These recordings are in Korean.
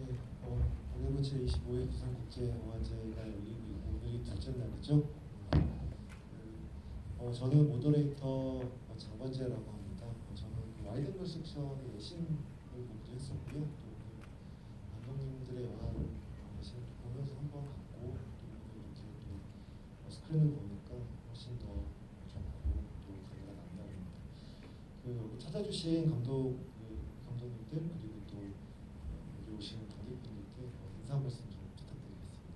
네, 오늘은 제25회 부산국제영화제가 열리고 있고 오늘이 둘째 날이죠. 저는 모더레이터 장관재라고 합니다. 저는 와이드앵글 섹션의 예심을 보기도 했었고요. 또 감독님들의 영화를 예심을 보면서 한번 봤고 또 이렇게 또 스크린을 보니까 훨씬 더 좋고 또 기대가 남다릅니다. 여기 찾아주신 감독님들 그리고 또 여기 오신 관객분들께 인사 한 말씀 좀 부탁드리겠습니다.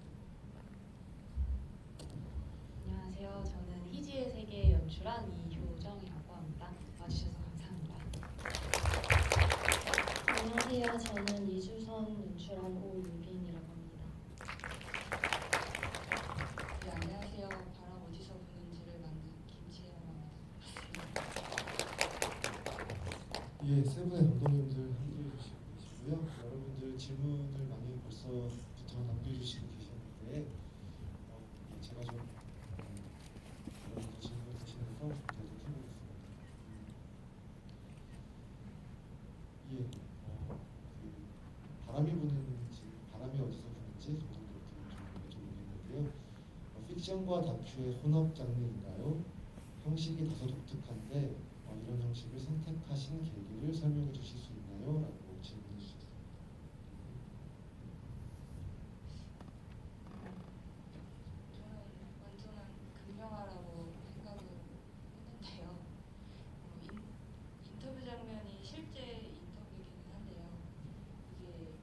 안녕하세요. 저는 희지의 세계 연출한 이효정이라고 합니다. 와주셔서 감사합니다. 안녕하세요. 저는 이주선 연출한 오유빈이라고 합니다. 네, 안녕하세요. 바람 어디서 부는지를 만든 김지혜라고 합니다. 예, 세 분의 감독님들 함께해 주시고 계시고요. 여러분들 질문을 많이 벌써부터 남겨주시고 계셨는데 제가 좀 여러분들 질문을 드시면서 대답해보겠습니다. 예, 바람이 어디서 부는지 감독님께 좀 여쭤보겠는데요. 픽션과 다큐의 혼합 장르인가요? 형식이 다소 독특한데 이런 형식을 선택하신 계기를 설명해 주실 수 있나요? 라고 질문해 주셨습니다. 저는 완전한 금명화라고 생각을 했는데요. 인터뷰 장면이 실제 인터뷰이기는 한데요. 이게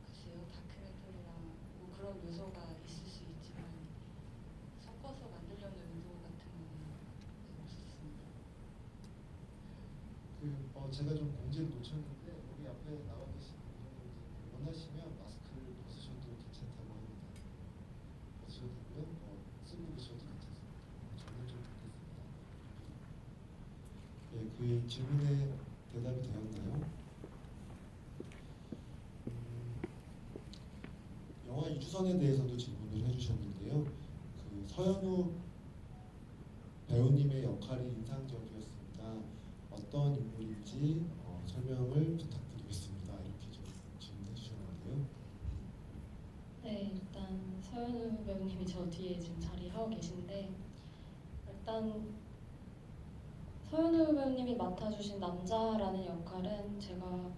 글쎄요, 다큐멘터리나 뭐 그런 요소가 있을 수 있지만 섞어서 만들려는 의도 같은 거는 없었습니다. 제가 좀 공지를 놓쳤는데 여기 앞에 나와 계신 분들 원하시면 마스크를 벗으셔도 괜찮다고 합니다. 벗으셔도 되고요. 쓰고 계셔도 괜찮습니다. 저는 좀 받겠습니다. 예, 그 질문에 대답이 되었나요? 영화 이주선에 대해서도 질문을 해주셨는데요. 서현우 배우님의 역할이 인상적이었습니다. 어떤 인물인지 설명을 부탁드리겠습니다. 이렇게 좀 질문해 주셨는데요. 네, 일단 서현우 배우님이 저 뒤에 지금 자리하고 계신데 일단 서현우 배우님이 맡아주신 남자라는 역할은 제가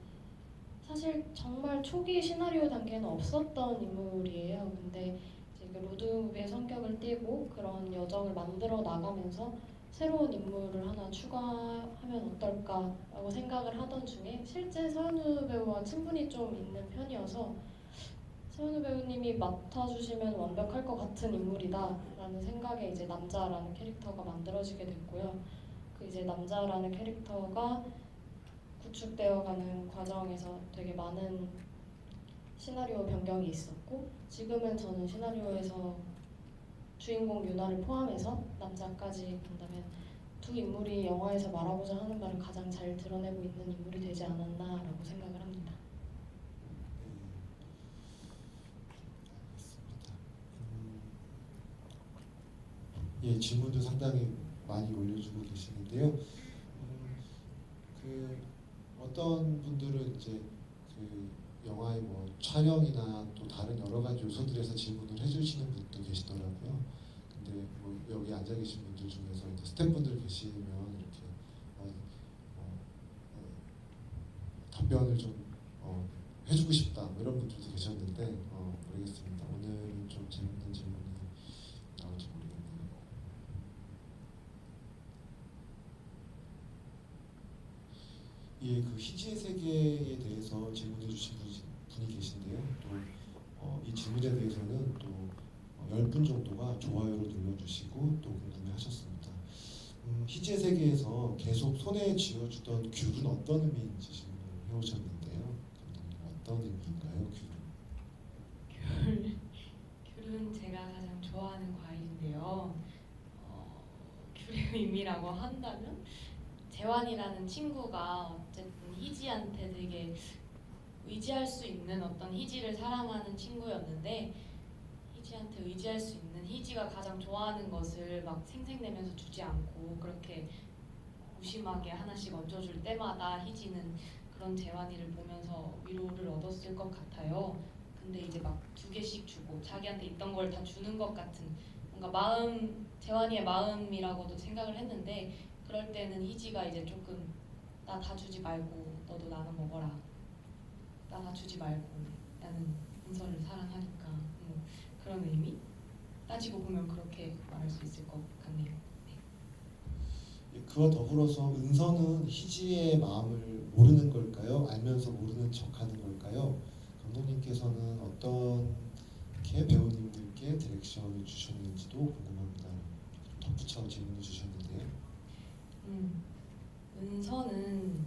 사실 정말 초기 시나리오 단계는 없었던 인물이에요. 근데 이제 로드무비의 성격을 띠고 그런 여정을 만들어 나가면서 새로운 인물을 하나 추가하면 어떨까라고 생각을 하던 중에 실제 서현우 배우와 친분이 좀 있는 편이어서 서현우 배우님이 맡아주시면 완벽할 것 같은 인물이다라는 생각에 이제 남자라는 캐릭터가 만들어지게 됐고요. 그 이제 남자라는 캐릭터가 구축되어가는 과정에서 되게 많은 시나리오 변경이 있었고 지금은 저는 시나리오에서 주인공 유나를 포함해서 남자까지 본다면 두 인물이 영화에서 말하고자 하는 말을 가장 잘 드러내고 있는 인물이 되지 않았나라고 생각을 합니다. 알겠습니다. 예, 질문도 상당히 많이 올려주고 계시는데요. 어떤 분들은 이제 영화의 뭐 촬영이나 또 다른 여러 가지 요소들에서 질문을 해주시는 분도 계시더라고요. 근데 뭐 여기 앉아 계신 분들 중에서 이제 스태프분들 계시면 이렇게 답변을 좀 해주고 싶다 뭐 이런 분들도 계셨는데 모르겠습니다. 오늘은 좀 재밌는 질문이 나올지 모르겠네요. 예, 희지의 세계에 대해서 질문해 주신 분이 계신데요. 또 이 질문에 대해서는 또 10분 정도가 좋아요를 눌러주시고 또 궁금해하셨습니다. 희지의 세계에서 계속 손에 쥐어주던 귤은 어떤 의미인지 질문을 해오셨는데요. 감독님 어떤 의미인가요, 귤은? 귤은 제가 가장 좋아하는 과일인데요. 귤의 의미라고 한다면 재환이라는 친구가 어쨌든 희지한테 되게 의지할 수 있는 어떤 희지를 사랑하는 친구였는데 희지한테 의지할 수 있는 희지가 가장 좋아하는 것을 막 생색내면서 주지 않고 그렇게 무심하게 하나씩 얹어줄 때마다 희지는 그런 재환이를 보면서 위로를 얻었을 것 같아요. 근데 이제 막 2개씩 주고 자기한테 있던 걸 다 주는 것 같은 뭔가 마음, 재환이의 마음이라고도 생각을 했는데 그럴 때는 희지가 이제 조금 나 다 주지 말고 너도 나눠 먹어라. 나 다 주지 말고 나는 은서를 사랑하니까 뭐 그런 의미? 따지고 보면 그렇게 말할 수 있을 것 같네요. 예, 그와 더불어서 은서는 희지의 마음을 모르는 걸까요? 알면서 모르는 척하는 걸까요? 감독님께서는 어떻게 배우님들께 디렉션을 주셨는지도 궁금합니다. 덧붙여 질문을 주셨는데요. 은서는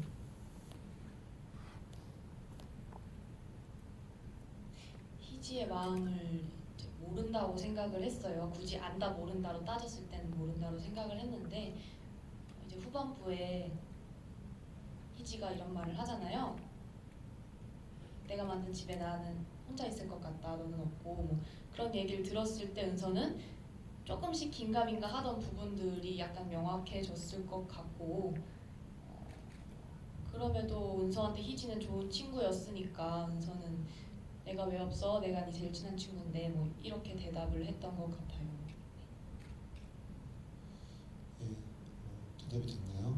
희지의 마음을 이제 모른다고 생각을 했어요. 굳이 안다 모른다로 따졌을 때는 모른다로 생각을 했는데 이제 후반부에 희지가 이런 말을 하잖아요. 내가 만든 집에 나는 혼자 있을 것 같다. 너는 없고 뭐 그런 얘기를 들었을 때 은서는 조금씩 긴가민가 하던 부분들이 약간 명확해졌을 것 같고 그럼에도 은서한테 희지는 좋은 친구였으니까 은서는 내가 왜 없어? 내가 네 제일 친한 친구인데 뭐 이렇게 대답을 했던 것 같아요. 예, 대답이 됐나요?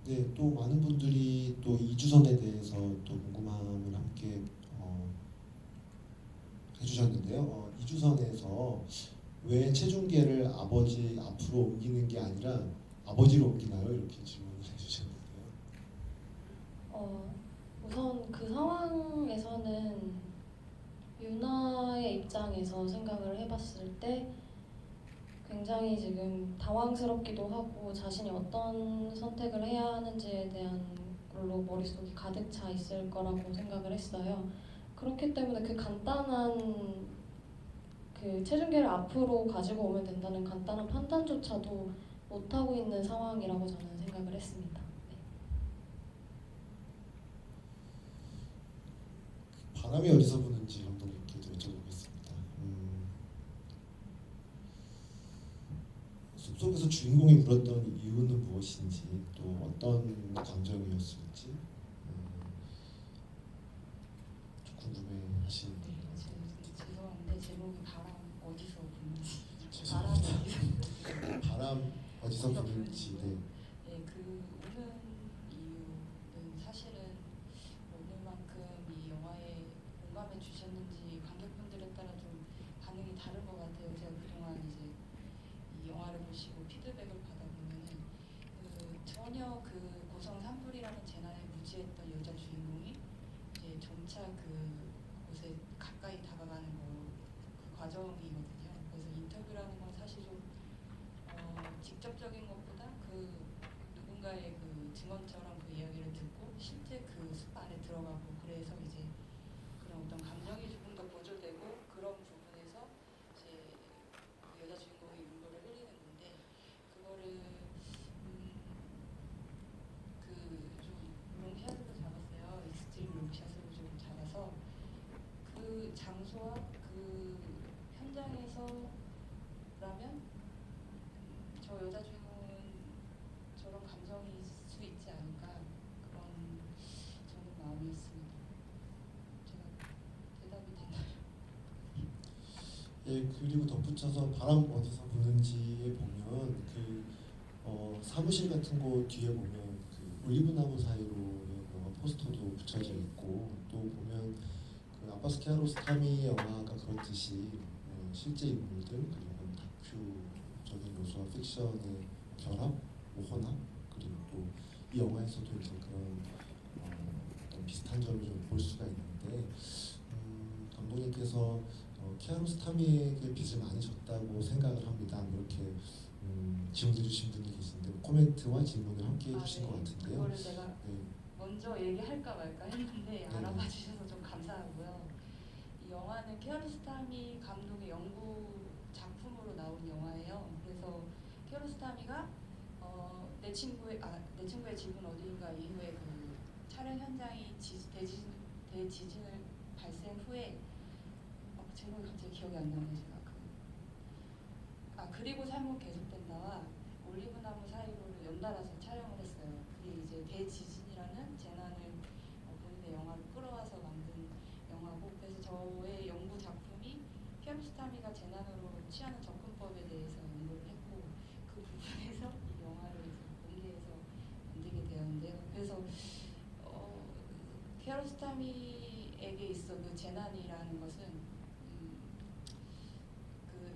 네, 또 많은 분들이 또 이주선에 대해서 또 궁금함을 함께 해주셨는데요. 이주선에서 왜 체중계를 아버지 앞으로 옮기는 게 아니라 아버지로 옮기나요? 이렇게 질문을 해주셨는데요. 우선 그 상황에서는 유나의 입장에서 생각을 해봤을 때 굉장히 지금 당황스럽기도 하고 자신이 어떤 선택을 해야 하는지에 대한 걸로 머릿속이 가득 차 있을 거라고 생각을 했어요. 그렇기 때문에 그 간단한 그 체중계를 앞으로 가지고 오면 된다는 간단한 판단조차도 못하고 있는 상황이라고 저는 생각을 했습니다. 네. 바람이 어디서 부는지 감독님께도 여쭤보겠습니다. 숲속에서 주인공이 울었던 이유는 무엇인지 또 어떤 감정이었을지 좀 궁금해하시는데 죄송한데 제목이 바람 어디서 부는지 죄송합니다. 바람 어디서 부는지. 네. 네, 그 우는 이유는 사실은 오늘만큼 이 영화에 공감해 주셨는지 관객분들에 따라 좀 반응이 다른 것 같아요. 제가 그동안 이제 이 영화를 보시고 피드백을 받아보면은 전혀 그 고성 산불이라는 재난에 무지했던 여자 주인공이 이제 점차 그 곳에 가까이 다가가는 그 과정이거든요. 그래서 인터뷰라는 건 사실 좀 직접적인 것보다 그 누군가의 그 증언처럼 그 이야기를 듣고 실제 그 숲 안에 들어가고 그래서 이제 그런 어떤 감정이 조금 더 보조되고 그런 부분에서 이제 그 여자 주인공이 눈물을 흘리는 건데 그거를 그 좀 롱샷으로 잡았어요. 익스트림 롱샷으로 좀 잡아서 그 장소와 그 현장에서라면 저 여자 주인공은 저런 감정이 있을 수 있지 않을까 그런 저는 마음이었습니다. 제가 대답이 됐나요? 예, 그리고 덧붙여서 바람 어디서 부는지에 보면 그 사무실 같은 곳 뒤에 보면 그 올리브나무 사이로 영화 포스터도 붙여져 있고 또 보면 그 아바스 키아로스타미 영화가 그렇듯이 실제 인물들 그리고 다큐적인 요소와 픽션의 결합, 뭐 혼합 그리고 또 이 영화에서도 이제 그런 어떤 비슷한 점을 좀 볼 수가 있는데 감독님께서 키아로스타미에게 빚을 많이 졌다고 생각을 합니다. 이렇게 질문해 주신 분이 계신데 코멘트와 질문을 함께 해주신 것 같은데요. 그거를 제가 네. 먼저 얘기할까 말까 했는데 네. 알아봐 주셔서 좀 감사하고요. 이 영화는 키아로스타미 감독의 연구 작품으로 나온 영화예요. 그래서 키아로스타미가 내 친구의 집은 어디인가 이후에 그 촬영 현장이 대지진을 발생 후에 제목이 갑자기 기억이 안 나네 제가 그리고 삶은 계속된다와 올리브나무 사이로를 연달아서 촬영을 했어요. 그게 이제 대지진이라는 재난을 본인의 영화로 끌어와서 만든 영화고, 그래서 저의 연구 작품이 키아로스타미가 재난으로 취하는 접근법에 대해서 연구를 했고, 그 부분에서 이 영화를 이제 공개해서 만들게 되었는데요. 그래서 키아로스타미에게 있어 그 재난이라는 것은 그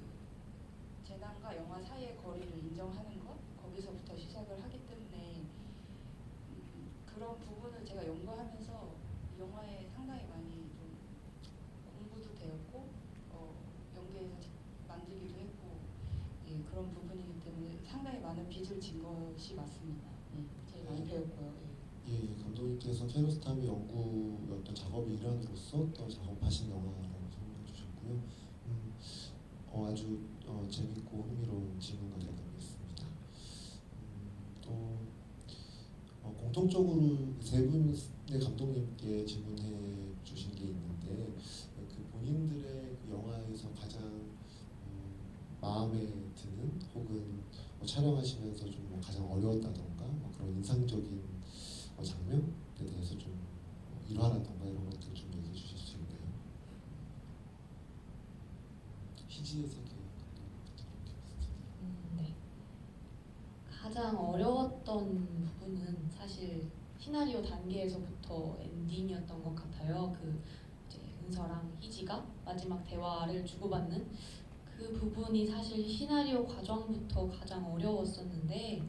재난과 영화 사이의 거리를 인정하는 것, 거기서부터 시작을 하기 때문에 그런 부분을 제가 연구하면서 이 영화에 상당히 많이 좀 공부도 되었고 연계해서 만들기도 했고, 예, 그런 부분이기 때문에 상당히 많은 빚을 진 것이 맞습니다. 예, 제일 많이 배웠고요. 예. 예, 감독님께서 키아로스타미 연구 어떤 작업의 일환으로서 또 작업하신 영화라고 설명해 주셨고요. 아주 재밌고 흥미로운 질문과 대답이었습니다. 또 공통적으로 세 분의 감독님께 질문해 주신 게 있는데, 그 본인들의 그 영화에서 가장 마음에 드는 혹은 촬영하시면서 좀 가장 어려웠다던가 그런 인상적인 장면에 대해서 좀 일화라던가 이런 것들 좀 얘기해 주실 수 있나요? 희지의 세계. 네. 가장 어려웠던 부분은 사실 시나리오 단계에서부터 엔딩이었던 것 같아요. 그 이제 은서랑 희지가 마지막 대화를 주고받는 그 부분이 사실 시나리오 과정부터 가장 어려웠었는데,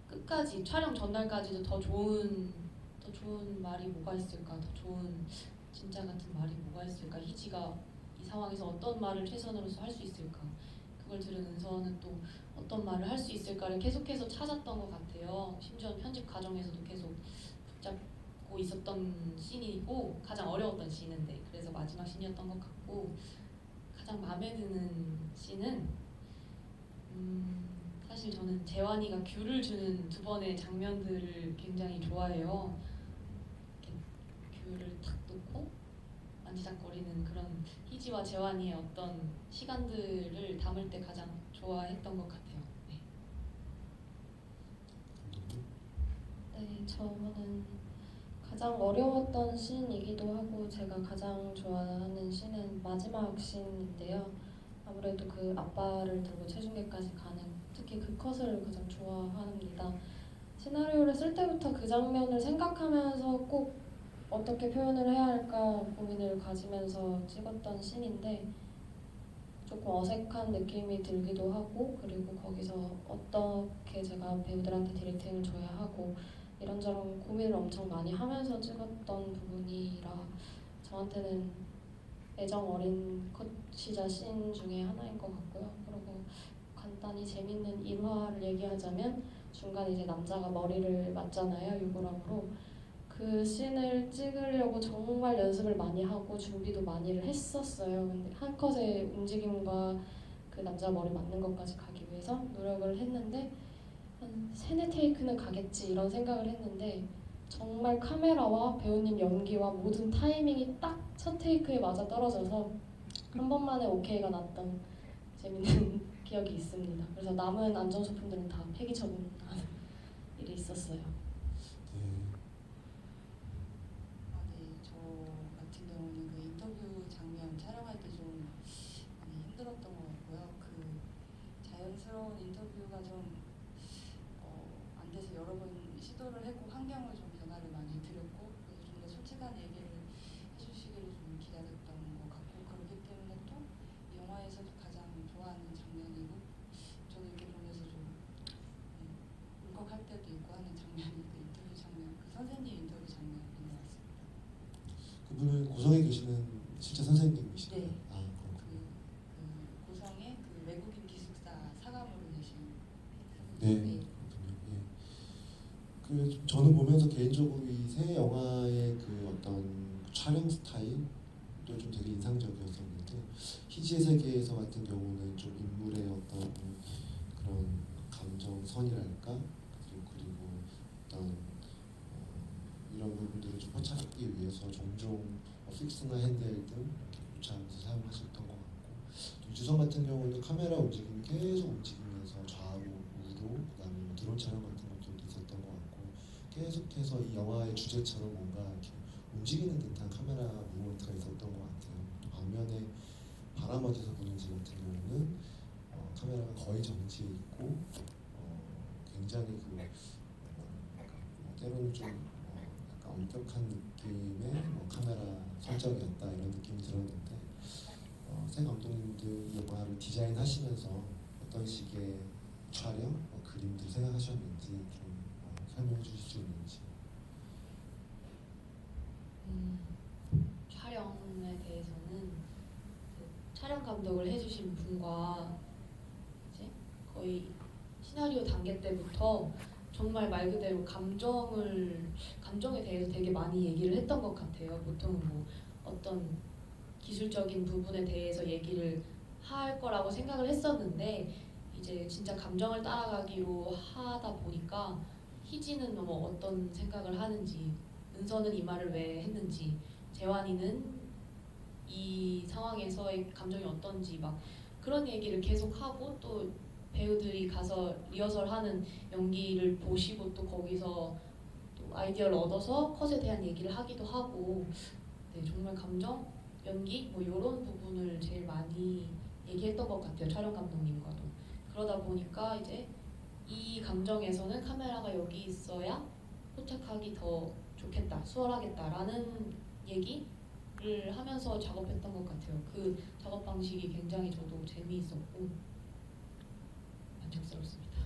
끝까지 촬영 전날까지도 더 좋은 말이 뭐가 있을까, 더 좋은 진짜 같은 말이 뭐가 있을까, 희지가 이 상황에서 어떤 말을 최선으로서 할 수 있을까, 그걸 들은 은서는 또 어떤 말을 할 수 있을까를 계속해서 찾았던 것 같아요. 심지어 편집 과정에서도 계속 붙잡고 있었던 씬이고 가장 어려웠던 씬인데, 그래서 마지막 씬이었던 것 같고, 가장 마음에 드는 씬은 사실 저는 재환이가 귤을 주는 두 번의 장면들을 굉장히 좋아해요. 이렇게 귤을 탁 놓고 만지작거리는 그런 희지와 재환이의 어떤 시간들을 담을 때 가장 좋아했던 것 같아요. 네. 감독님? 네, 저는 가장 어려웠던 씬이기도 하고 제가 가장 좋아하는 씬은 마지막 씬인데요. 아무래도 그 아빠를 들고 체중계까지 가는, 특히 그 컷을 가장 좋아합니다. 시나리오를 쓸 때부터 그 장면을 생각하면서 꼭 어떻게 표현을 해야 할까 고민을 가지면서 찍었던 씬인데, 조금 어색한 느낌이 들기도 하고, 그리고 거기서 어떻게 제가 배우들한테 디렉팅을 줘야 하고 이런저런 고민을 엄청 많이 하면서 찍었던 부분이라 저한테는 애정 어린 컷이자 씬 중에 하나인 것 같고요. 그리고 간단히 재밌는 일화를 얘기하자면, 중간에 이제 남자가 머리를 맞잖아요, 유골함으로. 그 씬을 찍으려고 정말 연습을 많이 하고 준비도 많이 했었어요. 근데 한 컷의 움직임과 그 남자 머리 맞는 것까지 가기 위해서 노력을 했는데 한 세네 테이크는 가겠지 이런 생각을 했는데, 정말 카메라와 배우님 연기와 모든 타이밍이 딱 첫 테이크에 맞아 떨어져서 한 번만에 오케이가 났던 재밌는 기억이 있습니다. 그래서 남은 안전소품들은 다 폐기 처분하는 일이 있었어요. 네. 네, 저 같은 경우는 그 인터뷰 장면 촬영할 때 좀 많이 힘들었던 것 같고요. 그 자연스러운 인터뷰가 좀 안 돼서 여러 번 시도를 했고, 환경을 좀 변화를 많이 드렸고, 그래서 좀 더 솔직한 얘기를 해주시기를 좀 기다렸던 것 같고, 그렇기 때문에 또 영화에서도 가장 좋아하는 장면이고, 저도 이렇게 보면서 좀 울컥할 때도 있고 하는 장면이 그 인터뷰 장면, 그 선생님 인터뷰 장면인 것 같습니다. 그분은 고성에 계시는 실제 선생님이시나요? 네. 아, 그렇군요. 그 고성의 그 외국인 기숙사 사감으로 계신 네, 네. 그렇군요. 예. 저는 보면서 개인적으로 이 새 영화의 그 어떤 촬영 스타일도 좀 되게 인상적이었었는데, 희지의 세계에서 같은 경우는 좀 인물의 어떤 그런 감정선이랄까, 그리고 어떤 이런 부분들을 좀 포착하기 위해서 종종 픽스나 핸드헬 등 이렇게 교차하면서 사용하셨던 것 같고, 또 유주성 같은 경우는 카메라 움직임이 계속 움직이면서 좌우로 드론 촬영 같은 것들도 있었던 것 같고 계속해서 이 영화의 주제처럼 뭔가 이렇게 움직이는 듯한 카메라 무브먼트가 있었던 것 같아요. 또 반면에 바람 어디서 부는지 같은 경우는 카메라가 거의 정지해 있고 굉장히 때로는 좀 약간 엄격한 느낌의 카메라 설정이었다 이런 느낌이 들었는데 새 감독님들 이 영화를 디자인하시면서 어떤 식의 촬영, 그림들 생각하셨는지 좀 설명해 주실 수 있는지. 촬영에 대해서는 그 촬영 감독을 해주신 분과 이제 거의 시나리오 단계 때부터 정말 말 그대로 감정에 대해서 되게 많이 얘기를 했던 것 같아요. 보통은 뭐 어떤 기술적인 부분에 대해서 얘기를 할 거라고 생각을 했었는데 이제 진짜 감정을 따라가기로 하다 보니까 희진은 뭐 어떤 생각을 하는지, 은서는 이 말을 왜 했는지, 재환이는 이 상황에서의 감정이 어떤지 막 그런 얘기를 계속 하고 또 배우들이 가서 리허설하는 연기를 보시고 또 거기서 또 아이디어를 얻어서 컷에 대한 얘기를 하기도 하고 네, 정말 감정, 연기 뭐 이런 부분을 제일 많이 얘기했던 것 같아요. 촬영 감독님과도. 그러다 보니까 이제 이 감정에서는 카메라가 여기 있어야 포착하기 더 좋겠다, 수월하겠다라는 얘기를 하면서 작업했던 것 같아요. 그 작업 방식이 굉장히 저도 재미있었고 만족스럽습니다.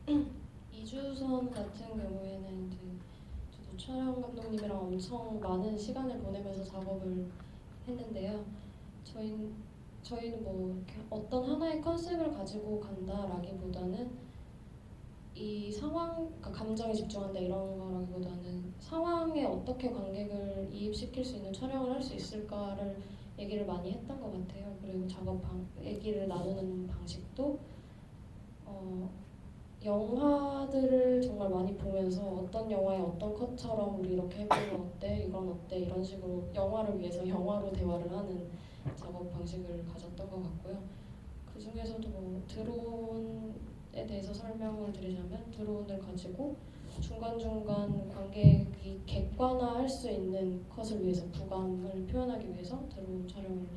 네. 이주선 같은 경우에는 이제 저도 촬영 감독님이랑 엄청 많은 시간을 보내면서 작업을 했는데요. 저희는 뭐 이렇게 어떤 하나의 컨셉을 가지고 간다라기보다는 이 상황, 그러니까 감정에 집중한다 이런 거라기보다는 상황에 어떻게 관객을 이입시킬 수 있는 촬영을 할 수 있을까를 얘기를 많이 했던 것 같아요. 그리고 얘기를 나누는 방식도 영화들을 정말 많이 보면서 어떤 영화의 어떤 컷처럼 우리 이렇게 해보면 어때? 이건 어때? 이런 식으로 영화를 위해서 영화로 대화를 하는 작업 방식을 가졌던 것 같고요. 그 중에서도 뭐 드론에 대해서 설명을 드리자면 드론을 가지고 중간중간 관객이 객관화할 수 있는 컷을 위해서 부감을 표현하기 위해서 드론 촬영을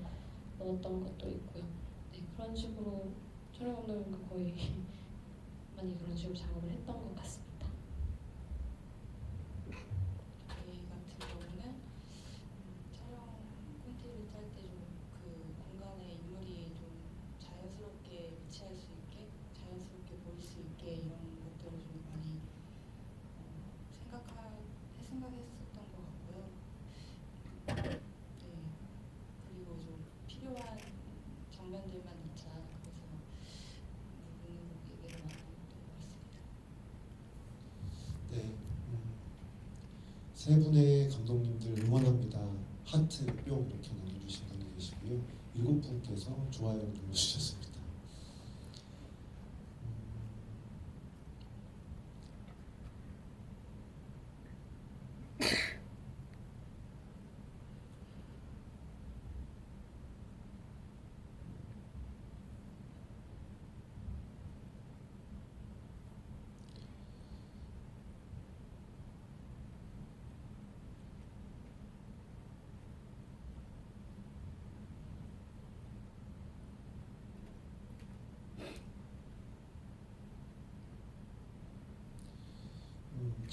넣었던 것도 있고요. 네, 그런 식으로 촬영 감독님과 거의 많이 그런 식으로 작업을 했던 것 같습니다. 저희 같은 경우는 촬영 콘티를 짤 때 좀 그 공간에 인물이 좀 자연스럽게 위치할 수 있게, 자연스럽게 보일 수 있게 이런 것들을 좀 많이 생각했었던 것 같고요. 네. 그리고 좀 필요한 장면들만 넣자. 그래서 얘기를 많이 했던 것 같습니다. 네. 세 분의 감독님들 응원합니다. 하트 뿅 이렇게 남겨주신 분이 계시고요. 7분께서 좋아요를 눌러주셨습니다.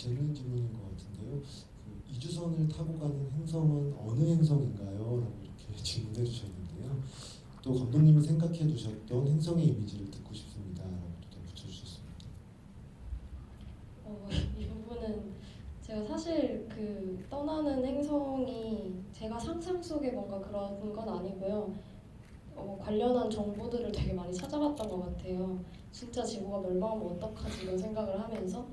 재밌는 질문인 것 같은데요. 그 이주선을 타고 가는 행성은 어느 행성인가요? 라고 이렇게 질문해 주셨는데요. 또 감독님이 생각해 두셨던 행성의 이미지를 듣고 싶습니다. 라고 또 붙여주셨습니다. 이 부분은 제가 사실 그 떠나는 행성이 제가 상상 속에 뭔가 그런 건 아니고요. 관련한 정보들을 되게 많이 찾아봤던 것 같아요. 진짜 지구가 멸망하면 어떡하지 이런 생각을 하면서.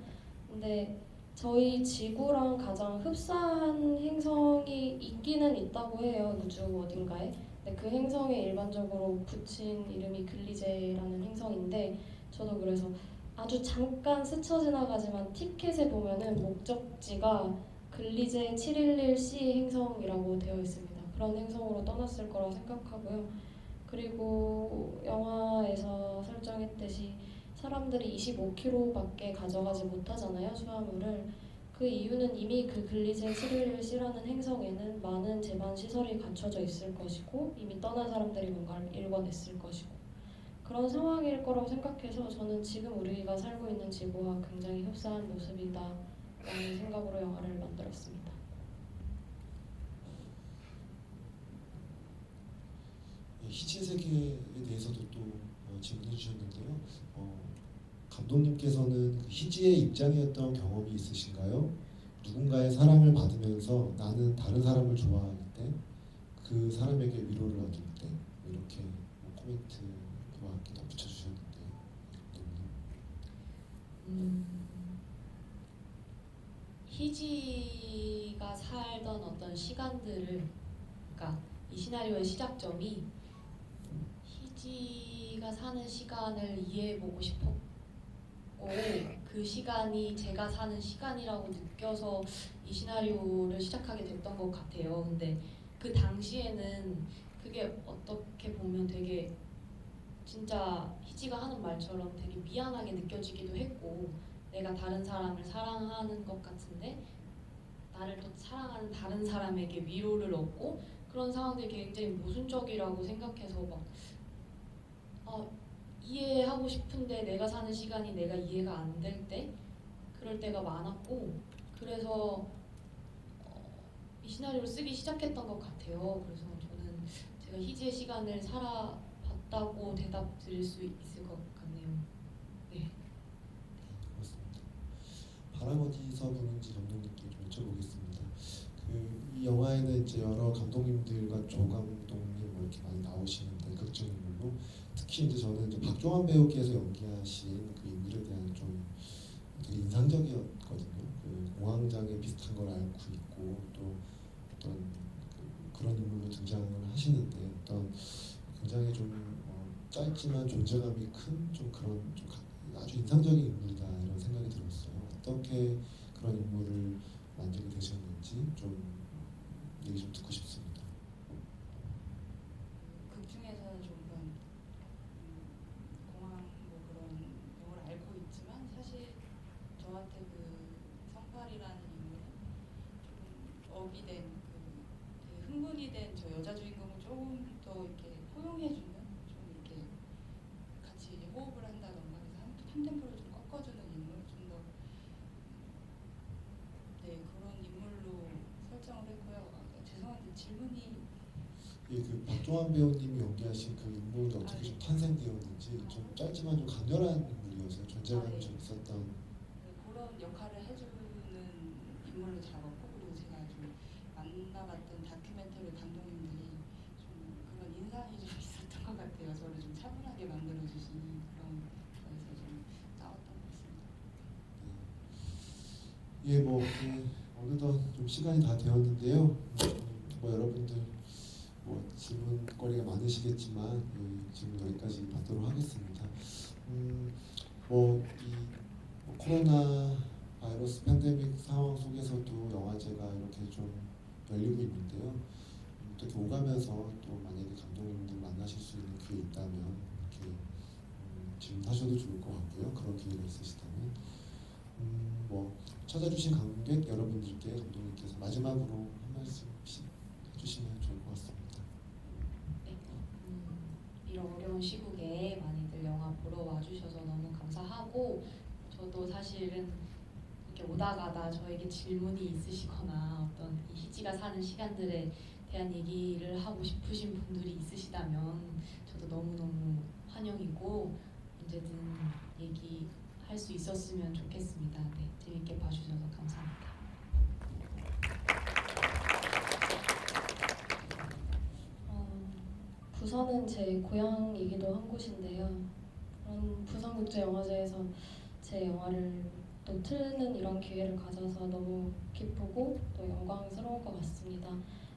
근데 저희 지구랑 가장 흡사한 행성이 있기는 있다고 해요. 우주 어딘가에. 근데 그 행성에 일반적으로 붙인 이름이 글리제라는 행성인데 저도 그래서 아주 잠깐 스쳐 지나가지만 티켓에 보면은 목적지가 글리제 711c 행성이라고 되어 있습니다. 그런 행성으로 떠났을 거라고 생각하고요. 그리고 영화에서 설정이 설명했듯이 사람들이 25kg밖에 가져가지 못하잖아요, 수화물을. 그 이유는 이미 그 글리제 7일 C라는 행성에는 많은 제반 시설이 갖춰져 있을 것이고 이미 떠난 사람들이 뭔가를 일궈냈을 것이고 그런 상황일 거라고 생각해서 저는 지금 우리가 살고 있는 지구와 굉장히 흡사한 모습이다라는 생각으로 영화를 만들었습니다. 희지의 세계에 대해서도 또 질문해 주셨는데요. 감독님께서는 그 희지의 입장이었던 경험이 있으신가요? 누군가의 사랑을 받으면서 나는 다른 사람을 좋아할 때, 그 사람에게 위로를 얻을 때 이렇게 코멘트와 함께 덧붙여 주셨는데, 감독님. 희지가 살던 어떤 시간들을, 그러니까 이 시나리오의 시작점이 희지가 사는 시간을 이해해보고 싶었고 그 시간이 제가 사는 시간이라고 느껴서 이 시나리오를 시작하게 됐던 것 같아요. 근데 그 당시에는 그게 어떻게 보면 되게 진짜 희지가 하는 말처럼 되게 미안하게 느껴지기도 했고 내가 다른 사람을 사랑하는 것 같은데 나를 더 사랑하는 다른 사람에게 위로를 얻고 그런 상황들이 굉장히 모순적이라고 생각해서 막 이해하고 싶은데 내가 사는 시간이 내가 이해가 안 될 때 그럴 때가 많았고 그래서 이 시나리오를 쓰기 시작했던 것 같아요. 그래서 저는 제가 희지의 시간을 살아봤다고 대답 드릴 수 있을 것 같네요. 네. 그렇습니다. 바람 어디서 부는지 감독님께 좀 여쭤보겠습니다. 이 영화에는 이제 여러 감독님들과 조 감독님 뭐 이렇게 많이 나오시는데 극중 인물로 특히 이제 저는 이제 박종환 배우께서 연기하신 그 인물에 대한 좀 되게 인상적이었거든요. 그 공황장애 비슷한 걸 앓고 있고 또 어떤 그런 인물로 등장을 하시는데 어떤 굉장히 좀 짧지만 존재감이 큰 좀 그런 좀 아주 인상적인 인물이다 이런 생각이 들었어요. 어떻게 그런 인물을 만들게 되셨는지 좀 얘기 좀 듣고 싶습니다. 극 중에서는 좀 그런 공황 뭐 그런 병을 앓고 있지만 사실 저한테 그 성팔이라는 인물은 좀 업이 된 되게 흥분이 된 저 여자 주인공을 조금 더 이렇게 포용해주는 좀 이렇게 같이 호흡을 한다던가 그래서 한 템포를 좀 꺾어주는 인물 좀 더 그런 인물로 설정을 했고요. 죄송한데 질문이 그 박종환 배우님이 연기하신 그 인물이 어떻게 좀 탄생되었는지 좀 짧지만 좀 강렬한 인물이어서 존재감이 좀 있었던. 그런 역할을 해주는 인물로 잡았고 그리고 제가 좀 만나봤던 다큐멘터리 감독님들이 좀 그런 인상이 좀 있었던 것 같아요. 저를 좀 차분하게 만들어주신 그런 거에서 좀 나왔던 것 같습니다. 예, 어느덧 좀 시간이 다 되었는데요. 뭐 여러분들 질문거리가 많으시겠지만 질문 여기까지 받도록 하겠습니다. 코로나 바이러스 팬데믹 상황 속에서도 영화제가 이렇게 좀 열리고 있는데요. 이렇게 오가면서 또 만약에 감독님들 만나실 수 있는 기회 있다면 이렇게 질문하셔도 좋을 것 같고요. 그런 기회가 있으시다면 찾아주신 관객 여러분들께 감독님께서 마지막으로 한 말씀씩 해주시면 좋을 것 같습니다. 네. 이런 어려운 시국에 많이들 영화 보러 와주셔서 너무 감사하고 저도 사실은 이렇게 오다 가다 저에게 질문이 있으시거나 어떤 이 희지가 사는 시간들에 대한 얘기를 하고 싶으신 분들이 있으시다면 저도 너무너무 환영이고 언제든 얘기할 수 있었으면 좋겠습니다. 네, 재밌게 봐주셔서 감사합니다. 부산은 제 고향이기도 한 곳인데요. 그런 부산국제영화제에서 제 영화를 또 틀는 이런 기회를 가져서 너무 기쁘고 또 영광스러운 것 같습니다.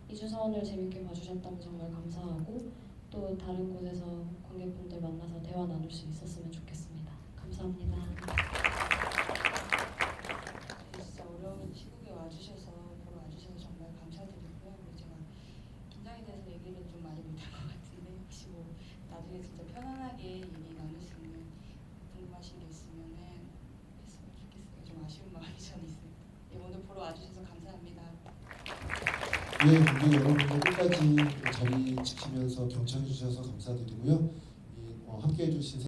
이주선을 재밌게 봐주셨다면 정말 감사하고 또 다른 곳에서 관객분들 만나서 대화 나눌 수 있었으면 좋겠습니다. 감사합니다. 진짜 어려운 시국에 와주셔서 보러 와주셔서 정말 감사드리고요. 그리고 제가 긴장이 돼서 얘기를 좀 많이 못한 것 같은데 혹시 나중에 진짜 편안하게 얘기 나눌 수 있는 하신 게 있으면은 했으면 좋겠어요. 좀 아쉬운 마음이 저는 있습니다. 예, 오늘 보러 와주셔서 감사합니다. 예, 우리 여러분들 끝까지 자리 지키면서 경청해 주셔서 감사드리고요. 함께 해주신